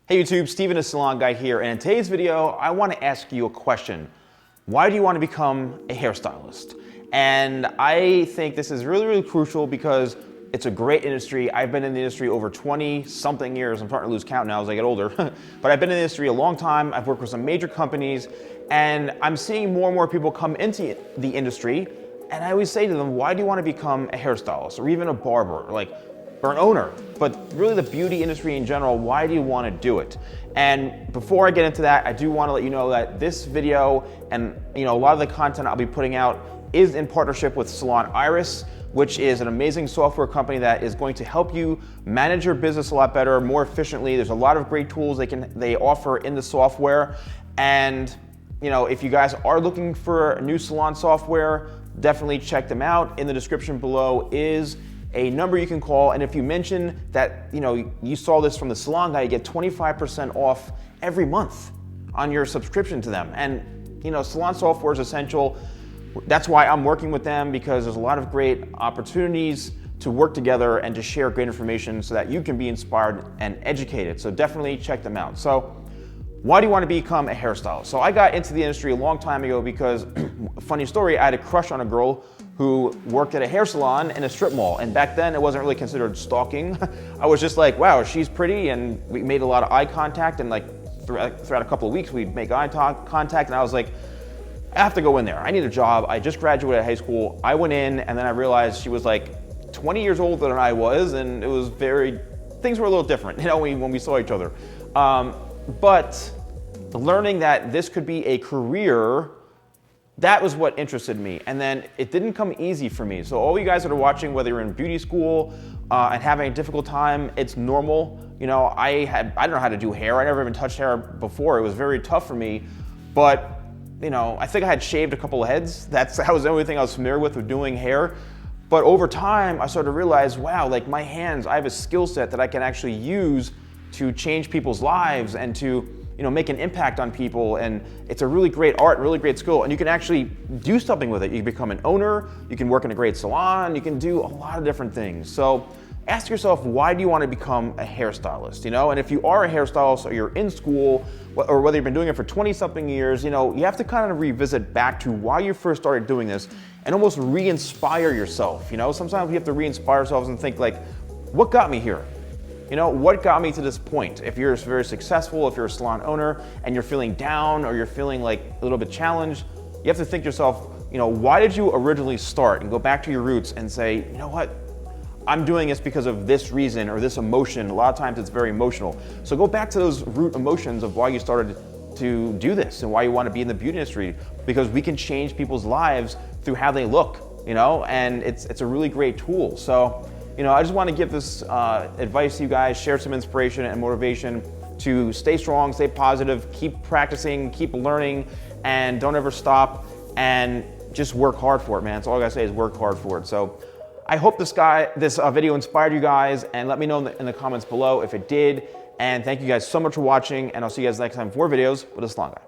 Hey YouTube, Steven the Salon Guy here, and in today's video, I want to ask you a question. Why do you want to become a hairstylist? And I think this is really crucial because it's a great industry. I've been in the industry over 20-something years. I'm starting to lose count now as I get older. But I've been in the industry a long time. I've worked with some major companies, and I'm seeing more and more people come into the industry, and I always say to them, why do you want to become a hairstylist or even a barber? Or an owner, but really the beauty industry in general, why do you want to do it? And before I get into that, I do want to let you know that this video and a lot of the content I'll be putting out is in partnership with Salon Iris, which is an amazing software company that is going to help you manage your business a lot better, more efficiently. There's a lot of great tools they offer in the software. And if you guys are looking for a new salon software, definitely check them out. In the description below is a number you can call, and if you mention that you saw this from the Salon Guy, you get 25% off every month on your subscription to them. And salon software is essential. That's why I'm working with them, because there's a lot of great opportunities to work together and to share great information so that you can be inspired and educated. So definitely check them out. So why do you want to become a hairstylist? So I got into the industry a long time ago because, funny story, I had a crush on a girl who worked at a hair salon in a strip mall. And back then it wasn't really considered stalking. I was just like, wow, she's pretty. And we made a lot of eye contact, and throughout a couple of weeks we'd make eye contact, and I was like, I have to go in there. I need a job. I just graduated high school. I went in, and then I realized she was like 20 years older than I was, and it was things were a little different, when we saw each other. But learning that this could be a career, that was what interested me. And then it didn't come easy for me. So all you guys that are watching, whether you're in beauty school and having a difficult time, it's normal. I don't know how to do hair. I never even touched hair before. It was very tough for me. But I think I had shaved a couple of heads. That was the only thing I was familiar with doing hair. But over time, I started to realize, wow, my hands, I have a skill set that I can actually use to change people's lives and to make an impact on people. And it's a really great art, really great skill, and you can actually do something with it. You can become an owner, you can work in a great salon, you can do a lot of different things. So ask yourself, why do you want to become a hairstylist? And if you are a hairstylist, or you're in school, or whether you've been doing it for 20-something years, you have to kind of revisit back to why you first started doing this and almost re-inspire yourself. Sometimes we have to re-inspire ourselves and think what got me here? What got me to this point? If you're very successful, if you're a salon owner and you're feeling down or you're feeling a little bit challenged, you have to think to yourself, why did you originally start? And go back to your roots and say, you know what? I'm doing this because of this reason or this emotion. A lot of times it's very emotional. So go back to those root emotions of why you started to do this and why you want to be in the beauty industry, because we can change people's lives through how they look, and it's a really great tool. So I just want to give this advice to you guys, share some inspiration and motivation to stay strong, stay positive, keep practicing, keep learning, and don't ever stop, and just work hard for it, man. That's all I gotta say is work hard for it. So I hope this video inspired you guys, and let me know in the comments below if it did. And thank you guys so much for watching, and I'll see you guys next time for more videos with the Salon Guy.